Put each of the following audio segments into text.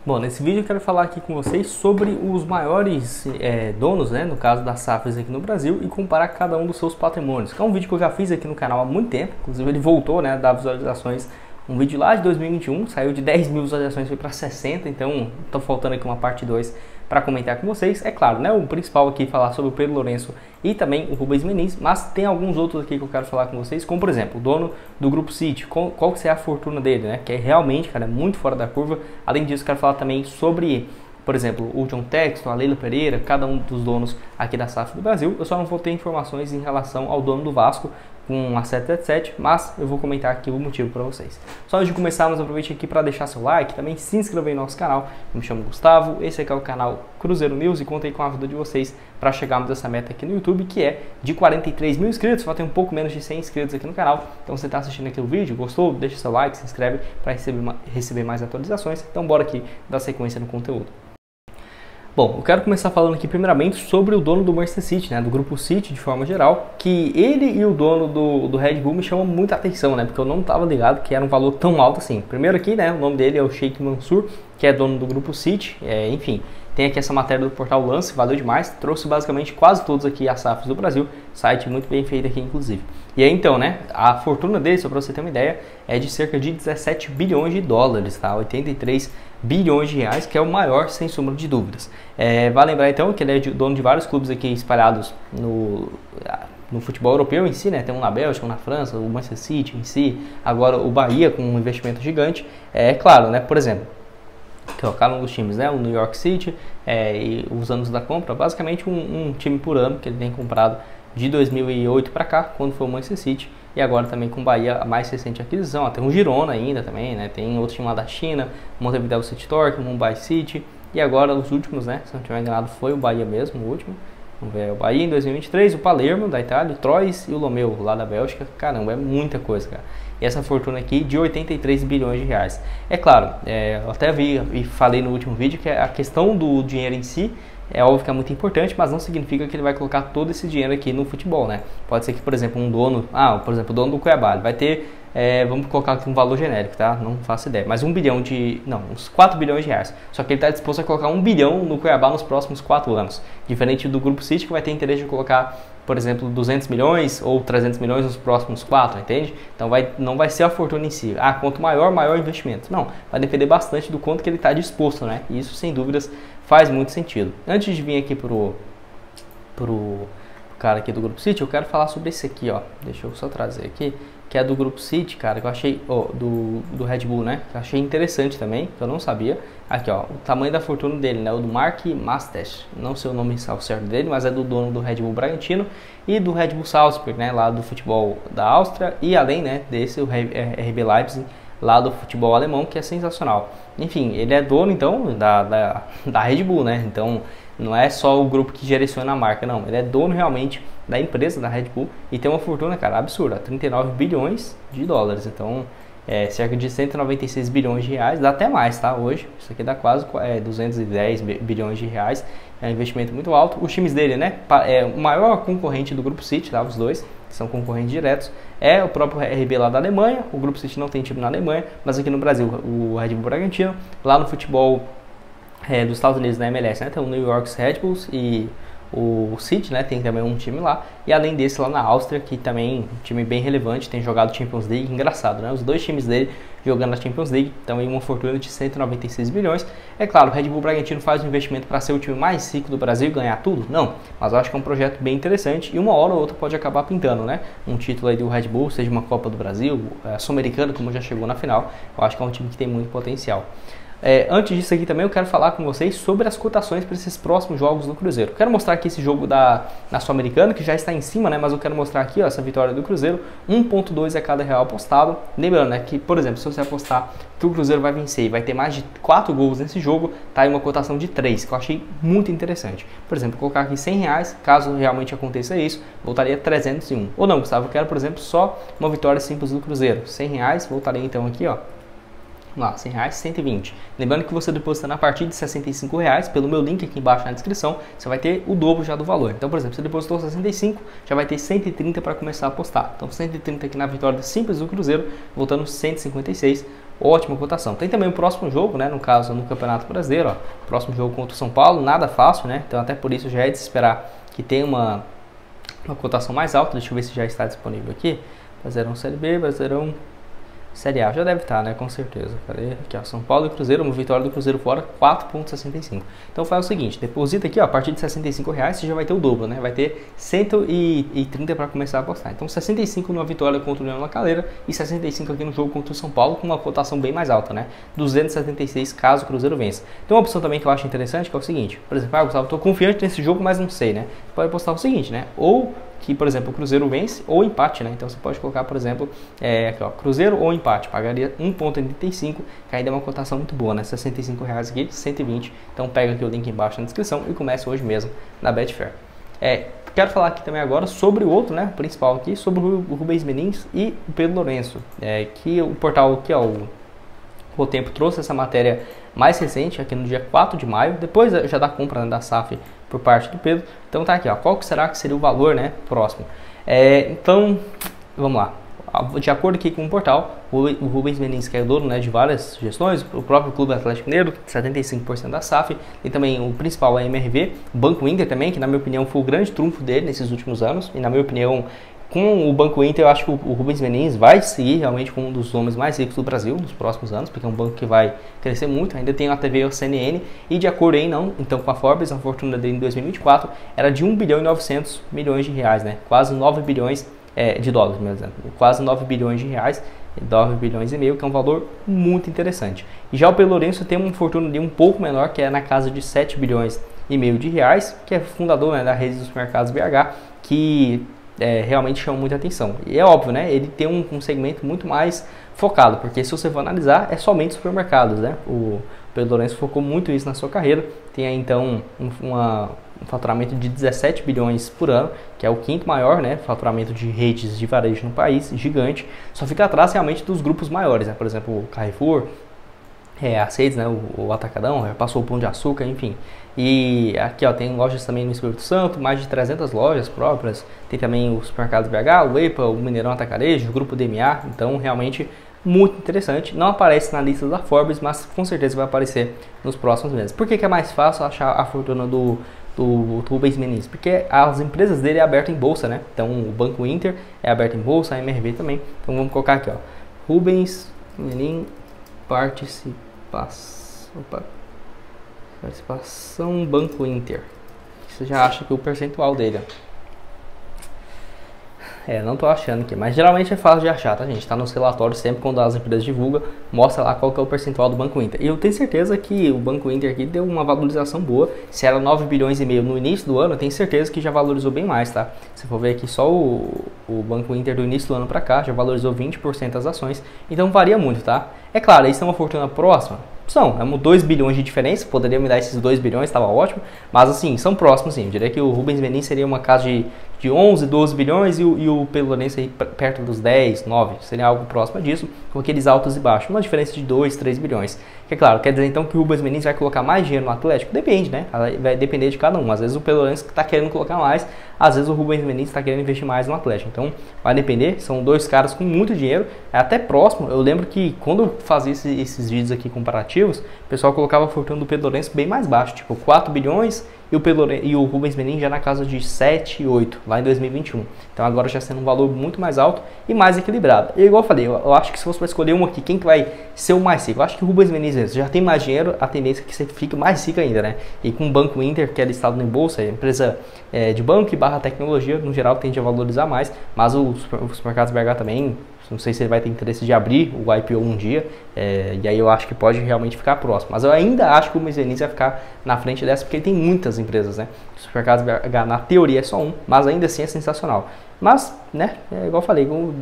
Bom, nesse vídeo eu quero falar aqui com vocês sobre os maiores donos, né, no caso das SAFs aqui no Brasil, e comparar cada um dos seus patrimônios. Que é um vídeo que eu já fiz aqui no canal há muito tempo, inclusive ele voltou, né, a dar visualizações. Um vídeo lá de 2021, saiu de 10 mil visualizações, foi para 60, então tá faltando aqui uma parte 2 para comentar com vocês. É claro, né, o principal aqui é falar sobre o Pedro Lourenço e também o Rubens Menin, mas tem alguns outros aqui que eu quero falar com vocês, como por exemplo, o dono do Grupo City, qual que é a fortuna dele, né, que é realmente, cara, muito fora da curva. Além disso, eu quero falar também sobre, por exemplo, o John Texton, a Leila Pereira, cada um dos donos aqui da SAF do Brasil. Eu só não vou ter informações em relação ao dono do Vasco, com a 777, mas eu vou comentar aqui o motivo para vocês. Só antes de começarmos, aproveite aqui para deixar seu like, também se inscrever no nosso canal. Eu me chamo Gustavo, esse aqui é o canal Cruzeiro News e contei com a ajuda de vocês para chegarmos a essa meta aqui no YouTube, que é de 43 mil inscritos. Só tem um pouco menos de 100 inscritos aqui no canal. Então você está assistindo aqui o vídeo, gostou? Deixa seu like, se inscreve para receber mais atualizações. Então bora aqui dar sequência no conteúdo. Bom, eu quero começar falando aqui primeiramente sobre o dono do Manchester City, né, do Grupo City de forma geral, que ele e o dono do Red Bull me chamam muita atenção, né, porque eu não estava ligado que era um valor tão alto assim. Primeiro aqui, né, o nome dele é o Sheikh Mansour, que é dono do Grupo City, enfim, tem aqui essa matéria do portal Lance, valeu demais, trouxe basicamente quase todos aqui as SAFs do Brasil, site muito bem feito aqui inclusive. E aí então, né, a fortuna dele, só para você ter uma ideia, é de cerca de 17 bilhões de dólares, tá, 83 bilhões de reais, que é o maior sem sombra de dúvidas. Vale lembrar então que ele é dono de vários clubes aqui espalhados no futebol europeu em si, né? Tem um na Bélgica, um na França, o Manchester City em si, agora o Bahia com um investimento gigante. É claro, né? Por exemplo, cada um dos times, né? O New York City, e os anos da compra, basicamente um time por ano que ele tem comprado de 2008 para cá, quando foi o Manchester City, e agora também com o Bahia, a mais recente aquisição. Tem um Girona ainda também, né? Tem outro time lá da China, Montevideo City Torque, Mumbai City, e agora os últimos, né? Se não tiver enganado, foi o Bahia mesmo, o último. Vamos ver, o Bahia em 2023, o Palermo da Itália, o Troyes e o Lomeu lá da Bélgica. Caramba, é muita coisa, cara. E essa fortuna aqui de 83 bilhões de reais. É claro, eu até vi e falei no último vídeo que a questão do dinheiro em si é óbvio que é muito importante, mas não significa que ele vai colocar todo esse dinheiro aqui no futebol, né? Pode ser que, por exemplo, um dono, por exemplo, o dono do Cuiabá, ele vai ter, vamos colocar aqui um valor genérico, tá? Não faço ideia, mas uns 4 bilhões de reais. Só que ele está disposto a colocar 1 bilhão no Cuiabá nos próximos 4 anos. Diferente do Grupo City, que vai ter interesse de colocar, por exemplo, 200 milhões ou 300 milhões nos próximos 4, entende? Então não vai ser a fortuna em si. Quanto maior, maior investimento. Não, vai depender bastante do quanto que ele está disposto, né? E isso, sem dúvidas, faz muito sentido. Antes de vir aqui pro cara aqui do Grupo City, eu quero falar sobre esse aqui, ó. Deixa eu só trazer aqui, que é do Grupo City, cara, que eu achei, do Red Bull, né? Que eu achei interessante também, que eu não sabia. Aqui, ó, o tamanho da fortuna dele, né? O do Mark Mastes, não sei o nome certo dele, mas é do dono do Red Bull Bragantino e do Red Bull Salzburg, né? Lá do futebol da Áustria, e além, né, desse, o RB Leipzig, lá do futebol alemão, que é sensacional. Enfim, ele é dono, então, da Red Bull, né? Então, não é só o grupo que direciona a marca, não. Ele é dono, realmente, da empresa, da Red Bull, e tem uma fortuna, cara, absurda, 39 bilhões de dólares. Então, cerca de 196 bilhões de reais, dá até mais, tá? Hoje, isso aqui dá quase 210 bilhões de reais. É um investimento muito alto. Os times dele, né? O maior concorrente do Grupo City, tá? Os dois são concorrentes diretos, é o próprio RB lá da Alemanha. O Grupo City não tem time na Alemanha, mas aqui no Brasil, o Red Bull Bragantino. Lá no futebol dos Estados Unidos, na MLS, né? Tem o New York Red Bulls e o City, né? Tem também um time lá. E além desse, lá na Áustria, que também um time bem relevante, tem jogado Champions League. Engraçado, né? Os dois times dele jogando na Champions League, também uma fortuna de 196 bilhões. É claro, o Red Bull Bragantino faz um investimento para ser o time mais rico do Brasil e ganhar tudo? Não, mas eu acho que é um projeto bem interessante e uma hora ou outra pode acabar pintando, né? Um título aí do Red Bull, seja uma Copa do Brasil, Sul-Americano, como já chegou na final. Eu acho que é um time que tem muito potencial. Antes disso aqui também eu quero falar com vocês sobre as cotações para esses próximos jogos do Cruzeiro. Quero mostrar aqui esse jogo da Sul-Americana, que já está em cima, né? Mas eu quero mostrar aqui, ó, essa vitória do Cruzeiro, 1,2 a cada real apostado. Lembrando, né, que, por exemplo, se você apostar que o Cruzeiro vai vencer e vai ter mais de 4 gols nesse jogo, tá aí uma cotação de 3, que eu achei muito interessante. Por exemplo, colocar aqui 100 reais, caso realmente aconteça isso, voltaria 301. Ou não, Gustavo, eu quero, por exemplo, só uma vitória simples do Cruzeiro. 100 reais, voltaria então aqui, ó. Vamos lá, 100 reais, 120. Lembrando que você depositando a partir de 65 reais, pelo meu link aqui embaixo na descrição, você vai ter o dobro já do valor. Então, por exemplo, você depositou 65, já vai ter 130 para começar a apostar. Então, 130 aqui na vitória simples do Cruzeiro, voltando 156 ótima cotação. Tem também o próximo jogo, né, no caso no Campeonato Brasileiro, ó, próximo jogo contra o São Paulo, nada fácil, né, então até por isso já é de se esperar que tenha uma cotação mais alta. Deixa eu ver se já está disponível aqui. Brasileirão Série B, Brasileirão Série A, já deve estar, né, com certeza. Cadê? Aqui, ó, São Paulo e Cruzeiro, uma vitória do Cruzeiro fora, 4,65. Então faz o seguinte, deposita aqui, ó, a partir de R$65, você já vai ter o dobro, né, vai ter 130 para começar a apostar. Então 65 numa vitória contra o União La Calera e 65 aqui no jogo contra o São Paulo, com uma cotação bem mais alta, né, 276 caso o Cruzeiro vença. Tem uma opção também que eu acho interessante, que é o seguinte, por exemplo, Gustavo, estou confiante nesse jogo, mas não sei, né, você pode apostar o seguinte, né, ou que, por exemplo, o Cruzeiro vence ou empate, né? Então você pode colocar, por exemplo, aqui, ó, Cruzeiro ou empate, pagaria 1,85, que ainda é uma cotação muito boa, né? R$65 aqui, 120. Então pega aqui o link embaixo na descrição e começa hoje mesmo na Betfair. Quero falar aqui também agora sobre o outro, né, principal aqui, sobre o Rubens Menin e o Pedro Lourenço, que o portal aqui, ó, o Tempo trouxe essa matéria mais recente, aqui no dia 4 de maio, depois já da compra, né, da SAF por parte do Pedro. Então tá aqui, ó, qual que será que seria o valor, né, próximo. Então, vamos lá. De acordo aqui com o portal, o Rubens Menin, que é dono, né, de várias gestões, o próprio Clube Atlético Mineiro, 75% da SAF, e também o principal é a MRV, o Banco Inter também, que na minha opinião foi o grande trunfo dele nesses últimos anos, e na minha opinião, com o Banco Inter, eu acho que o Rubens Menin vai seguir realmente como um dos homens mais ricos do Brasil nos próximos anos, porque é um banco que vai crescer muito. Ainda tem a TV e o CNN, e de acordo aí, então com a Forbes, a fortuna dele em 2024 era de 1 bilhão e 900 milhões de reais, né? Quase 9 bilhões de dólares, meu exemplo. Quase 9 bilhões de reais, 9 bilhões e meio, que é um valor muito interessante. E já o Pedro Lourenço tem uma fortuna de um pouco menor, que é na casa de 7 bilhões e meio de reais, que é fundador, né, da rede dos supermercados BH, que realmente chama muita atenção. E é óbvio, né? Ele tem um segmento muito mais focado, porque se você for analisar, é somente supermercados, né? O Pedro Lourenço focou muito isso na sua carreira. Tem aí, então, um faturamento de 17 bilhões por ano, que é o quinto maior, né, faturamento de redes de varejo no país, gigante. Só fica atrás realmente dos grupos maiores, né? Por exemplo, o Carrefour, as redes, né, o Atacadão, passou o Pão de Açúcar, enfim. E aqui, ó, tem lojas também no Espírito Santo, mais de 300 lojas próprias. Tem também os supermercados BH, o EPA, o Mineirão Atacarejo, o Grupo DMA. Então, realmente muito interessante. Não aparece na lista da Forbes, mas com certeza vai aparecer nos próximos meses. Por que é mais fácil achar a fortuna do Rubens Menin? Porque as empresas dele é aberta em bolsa, né? Então, o Banco Inter é aberto em bolsa, a MRV também. Então, vamos colocar aqui, ó, Rubens Menin participação Banco Inter. Você já acha que o percentual dele, ó. Não tô achando aqui, mas geralmente é fácil de achar, tá, gente? Tá nos relatórios, sempre quando as empresas divulgam, mostra lá qual que é o percentual do Banco Inter. E eu tenho certeza que o Banco Inter aqui deu uma valorização boa. Se era 9 bilhões e meio no início do ano, eu tenho certeza que já valorizou bem mais, tá? Se for ver aqui só o Banco Inter do início do ano pra cá, já valorizou 20% as ações. Então varia muito, tá? É claro, isso é uma fortuna próxima. São 2 bilhões de diferença, poderia me dar esses 2 bilhões, estava ótimo, mas assim, são próximos sim. Eu diria que o Rubens Menin seria uma casa de 11, 12 bilhões e o Pedro Lourenço aí perto dos 10, 9, seria algo próximo disso, com aqueles altos e baixos, uma diferença de 2, 3 bilhões. Que é claro, quer dizer então que o Rubens Menin vai colocar mais dinheiro no Atlético? Depende, né? Vai depender de cada um. Às vezes o Pedro Lourenço está querendo colocar mais, às vezes o Rubens Menin está querendo investir mais no Atlético. Então vai depender, são dois caras com muito dinheiro, é até próximo. Eu lembro que quando eu fazia esses vídeos aqui comparativos, o pessoal colocava a fortuna do Pedro Lourenço bem mais baixo, tipo 4 bilhões e o Rubens Menin já na casa de 7, 8, lá em 2021. Então agora já sendo um valor muito mais alto e mais equilibrado. E igual eu falei, eu acho que se fosse para escolher um aqui, quem que vai ser o mais rico? Eu acho que o Rubens Menin já tem mais dinheiro, a tendência é que você fique mais rico ainda, né? E com o Banco Inter, que é listado em bolsa, é empresa de banco e barra tecnologia, no geral tende a valorizar mais, mas os supermercados BH também, não sei se ele vai ter interesse de abrir o IPO um dia, e aí eu acho que pode realmente ficar próximo. Mas eu ainda acho que o Rubens Menin vai ficar na frente dessa, porque ele tem muitas empresas, né? O supermercado BH, na teoria, é só um, mas ainda assim é sensacional. Mas, né, igual eu falei, com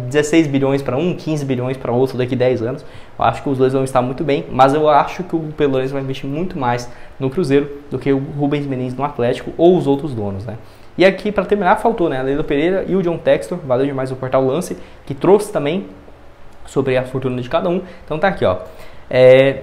16 bilhões para um, 15 bilhões para outro daqui a 10 anos, eu acho que os dois vão estar muito bem, mas eu acho que o Pedro Lourenço vai investir muito mais no Cruzeiro do que o Rubens Menin no Atlético ou os outros donos, né? E aqui, para terminar, faltou, né, a Leila Pereira e o John Textor, valeu demais o portal Lance, que trouxe também sobre a fortuna de cada um. Então tá aqui, ó.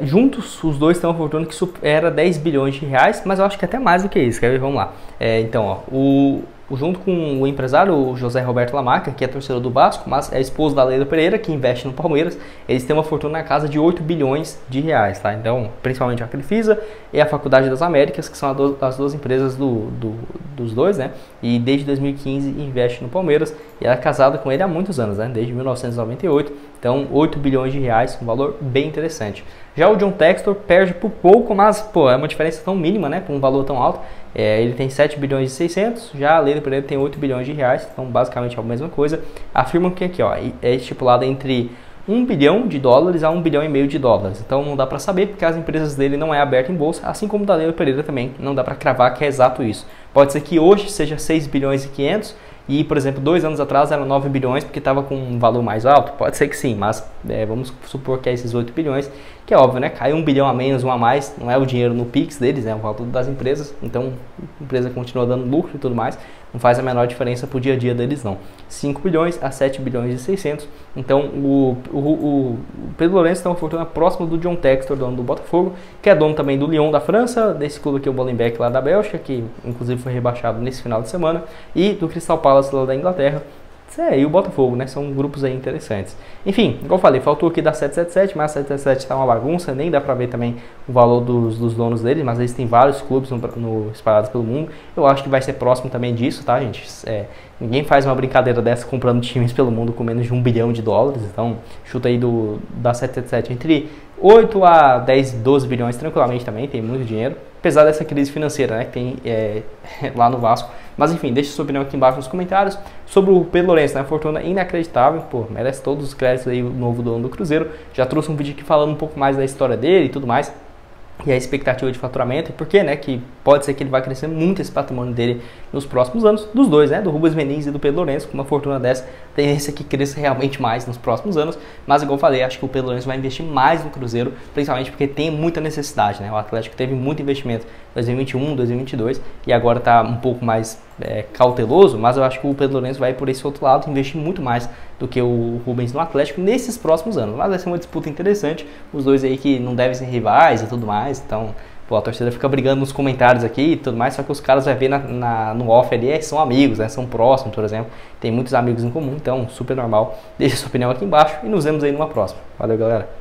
Juntos, os dois têm uma fortuna que supera 10 bilhões de reais, mas eu acho que até mais do que isso, quer ver? Vamos lá. Então, ó, o junto com o empresário o José Roberto Lamarca, que é torcedor do Vasco, mas é esposo da Leila Pereira, que investe no Palmeiras. Eles têm uma fortuna na casa de 8 bilhões de reais, tá? Então, principalmente a Crefisa e a Faculdade das Américas, que são as duas empresas dos dois, né? E desde 2015 investe no Palmeiras, e ela é casada com ele há muitos anos, né? Desde 1998. Então, 8 bilhões de reais, um valor bem interessante. Já o John Textor perde por pouco, mas pô, é uma diferença tão mínima, né? Com um valor tão alto. Ele tem 7 bilhões e 600, já a Leila Pereira tem 8 bilhões de reais, então basicamente é a mesma coisa. Afirmam que aqui ó, é estipulado entre 1 bilhão de dólares a 1 bilhão e meio de dólares. Então não dá para saber, porque as empresas dele não é aberta em bolsa, assim como da Leila Pereira também, não dá para cravar que é exato isso. Pode ser que hoje seja 6 bilhões e 500, e, por exemplo, 2 anos atrás eram 9 bilhões porque estava com um valor mais alto. Pode ser que sim, mas vamos supor que é esses 8 bilhões, que é óbvio, né? Cai 1 bilhão a menos, 1 a mais, não é o dinheiro no Pix deles, é o valor das empresas. Então, a empresa continua dando lucro e tudo mais, não faz a menor diferença para o dia a dia deles, não. 5 bilhões a 7 bilhões e 600. Então, o Pedro Lourenço tem uma fortuna próxima do John Textor, dono do Botafogo, que é dono também do Lyon da França, desse clube aqui, o Molenbeek lá da Bélgica, que inclusive foi rebaixado nesse final de semana, e do Crystal Palace lá da Inglaterra. E o Botafogo, né? São grupos aí interessantes. Enfim, igual eu falei, faltou aqui da 777, mas a 777 tá uma bagunça, nem dá pra ver também o valor dos donos deles, mas eles têm vários clubes espalhados pelo mundo. Eu acho que vai ser próximo também disso, tá, gente? Ninguém faz uma brincadeira dessa comprando times pelo mundo com menos de 1 bilhão de dólares, então chuta aí da 777 entre 8 a 10, 12 bilhões tranquilamente também, tem muito dinheiro. Apesar dessa crise financeira, né, que tem lá no Vasco. Mas enfim, deixa sua opinião aqui embaixo nos comentários. Sobre o Pedro Lourenço, né, fortuna inacreditável, pô, merece todos os créditos aí, o novo dono do Cruzeiro. Já trouxe um vídeo aqui falando um pouco mais da história dele e tudo mais. E a expectativa de faturamento, e por que, né, que pode ser que ele vai crescer muito esse patrimônio dele nos próximos anos, dos dois, né, do Rubens Menin e do Pedro Lourenço, com uma fortuna dessa, tendência que cresça realmente mais nos próximos anos, mas igual eu falei, acho que o Pedro Lourenço vai investir mais no Cruzeiro, principalmente porque tem muita necessidade, né, o Atlético teve muito investimento em 2021, 2022, e agora está um pouco mais cauteloso, mas eu acho que o Pedro Lourenço vai por esse outro lado, investir muito mais do que o Rubens no Atlético nesses próximos anos, mas vai ser uma disputa interessante, os dois aí que não devem ser rivais e tudo mais, então pô, a torcida fica brigando nos comentários aqui e tudo mais, só que os caras vai ver no off ali, são amigos, né, são próximos, por exemplo, tem muitos amigos em comum, então super normal. Deixa sua opinião aqui embaixo e nos vemos aí numa próxima. Valeu, galera!